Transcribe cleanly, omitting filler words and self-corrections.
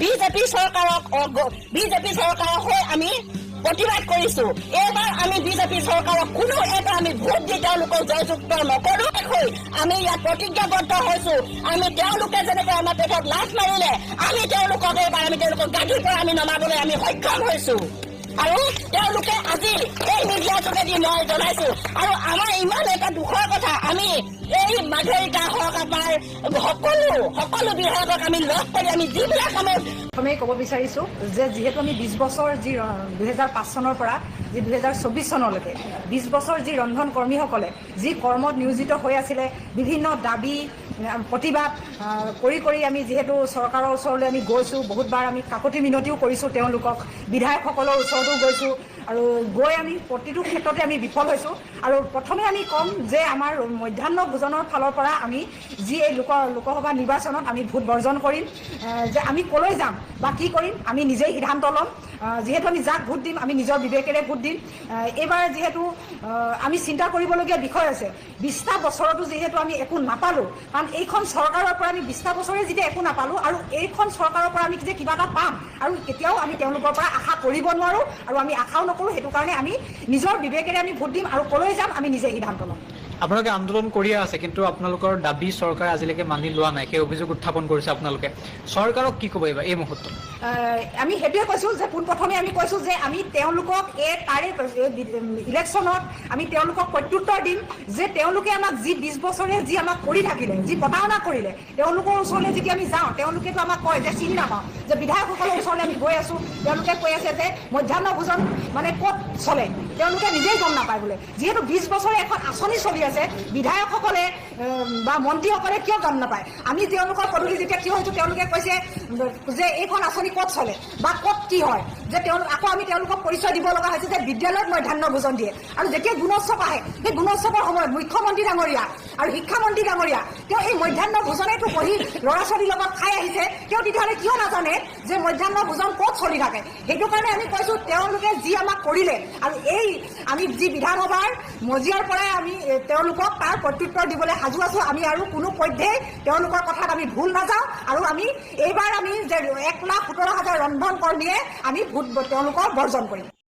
BJP চৰকাৰৰ হৈ আমি প্ৰতিবাদ কৰিছো। এইবাৰ আমি বিজেপি চৰকাৰক কোনো এটা আমি ভোট দি তেওঁলোকক জয়যুক্ত নকৰোঁ। আমি ইয়াত প্ৰতিজ্ঞাবদ্ধ হৈছো। আমি তেওঁলোকে যেনেকৈ আমাৰ পেটত লাঠ মাৰিলে আমি তেওঁলোকক এইবাৰ তেওঁলোকক গাড়ীৰ পৰা আমি নমাবলৈ আমি সক্ষম হৈছো। আৰু তেওঁলোকে আজি এই মিডিয়াৰ যোগেদি মই জনাইছো। আৰু আমাৰ ইমান এটা দুখৰ কথা, আমি এই মাঘেৰিকা হওক আমাৰ সকলো বিধায়কক আমি লগ কৰি আমি যিবিলাক কামত প্ৰথমে ক'ব বিচাৰিছোঁ যে যিহেতু আমি 20 বছৰ যি 2005 চনৰ পৰা যি 2024 চনলৈকে 20 বছৰ যি ৰন্ধন কৰ্মীসকলে যি কৰ্মত নিয়োজিত হৈ আছিলে, বিভিন্ন দাবী প্ৰতিবাদ কৰি আমি যিহেতু চৰকাৰৰ ওচৰলৈ আমি গৈছোঁ, বহুতবাৰ আমি কাকতি মিনতিও কৰিছোঁ, তেওঁলোকক বিধায়কসকলৰ ওচৰতো গৈছোঁ আৰু গৈ আমি প্ৰতিটো ক্ষেত্ৰতে আমি বিফল হৈছোঁ। আৰু প্ৰথমে আমি ক'ম যে আমাৰ মধ্যাহ্ন ভোজনৰ ফালৰ পৰা আমি যি এই লোকসভা নিৰ্বাচনত আমি ভোট বৰ্জন কৰিম, যে আমি ক'লৈ যাম বা কি কৰিম আমি নিজেই সিদ্ধান্ত ল'ম। যিহেতু আমি যাক ভোট দিম আমি নিজৰ বিবেকেৰে ভোট দিম। এইবাৰ যিহেতু আমি চিন্তা কৰিবলগীয়া বিষয় আছে, 20টা বছৰতো যিহেতু আমি একো নাপালোঁ, কাৰণ এইখন চৰকাৰৰ পৰা আমি 20টা বছৰে যেতিয়া একো নাপালোঁ আৰু এইখন চৰকাৰৰ পৰা আমি যে কিবা এটা পাম আৰু কেতিয়াও আমি তেওঁলোকৰ পৰা আশা কৰিব নোৱাৰোঁ আৰু আমি আশাও নকৰোঁ। সেইটো কাৰণে আমি নিজৰ বিবেকেৰে আমি ভোট দিম আৰু ক'লৈ যাম আমি নিজে সিদ্ধান্ত ল'ম। আপোনালোকে আন্দোলন কৰিয়ে আছে, কিন্তু আপোনালোকৰ দাবী চৰকাৰে আজিলৈকে মানি লোৱা নাই, সেই অভিযোগ উত্থাপন কৰিছে আপোনালোকে। চৰকাৰক কি ক'ব এইবাৰ এই মুহূৰ্তত? আমি সেইটোৱে কৈছোঁ যে পোনপ্ৰথমে আমি কৈছোঁ যে আমি তেওঁলোকক তাৰে ইলেকশ্যনত আমি তেওঁলোকক প্ৰত্যুত্তৰ দিম যে তেওঁলোকে আমাক যি 20 বছৰে যি আমাক কৰি থাকিলে, যি প্ৰতাৰণা কৰিলে, তেওঁলোকৰ ওচৰলৈ যেতিয়া আমি যাওঁ তেওঁলোকেতো আমাক কয় যে চিনি নাপাওঁ, যে বিধায়কসকলৰ ওচৰলৈ আমি গৈ আছোঁ, তেওঁলোকে কৈ আছে যে মধ্যাহ্ন ভোজন মানে ক'ত চলে তেওঁলোকে নিজেই গম নাপায় বোলে। যিহেতু 20 বছৰে এখন আঁচনি চলি আছে, বিধায়কসকলে বা মন্ত্ৰীসকলে কিয় গম নাপায়? আমি তেওঁলোকৰ পদূলি যেতিয়া থিয় হৈছোঁ তেওঁলোকে কৈছে যে এইখন আঁচনি ক'ত চলে বা ক'ত কি হয়, যে আকৌ আমি তেওঁলোকক পৰিচয় দিব লগা হৈছে যে বিদ্যালয়ত মধ্যাহ্ন ভোজন দিয়ে। আৰু যেতিয়া গুণোৎসৱ আহে সেই গুণোৎসৱৰ সময়ত মুখ্যমন্ত্ৰী ডাঙৰীয়া আৰু শিক্ষামন্ত্ৰী ডাঙৰীয়া তেওঁ এই মধ্যাহ্ন ভোজনেতো বহি ল'ৰা ছোৱালীৰ লগত খাই আহিছে, তেওঁ তেতিয়াহ'লে কিয় নাজানে যে মধ্যাহ্ন ভোজন ক'ত চলি থাকে? সেইটো কাৰণে আমি কৈছোঁ তেওঁলোকে যি আমাক কৰিলে আৰু এই আমি যি বিধানসভাৰ মজিয়াৰ পৰাই আমি তেওঁলোকক তাৰ প্ৰত্যুত্তৰ দিবলৈ সাজু আছোঁ। আমি আৰু কোনো পধ্যেই তেওঁলোকৰ কথাত আমি ভুল নাযাওঁ আৰু আমি এইবাৰ আমি যে 1,17,000 ৰন্ধন কৰ্মীয়ে আমি ভোট তেওঁলোকৰ বৰ্জন কৰিম।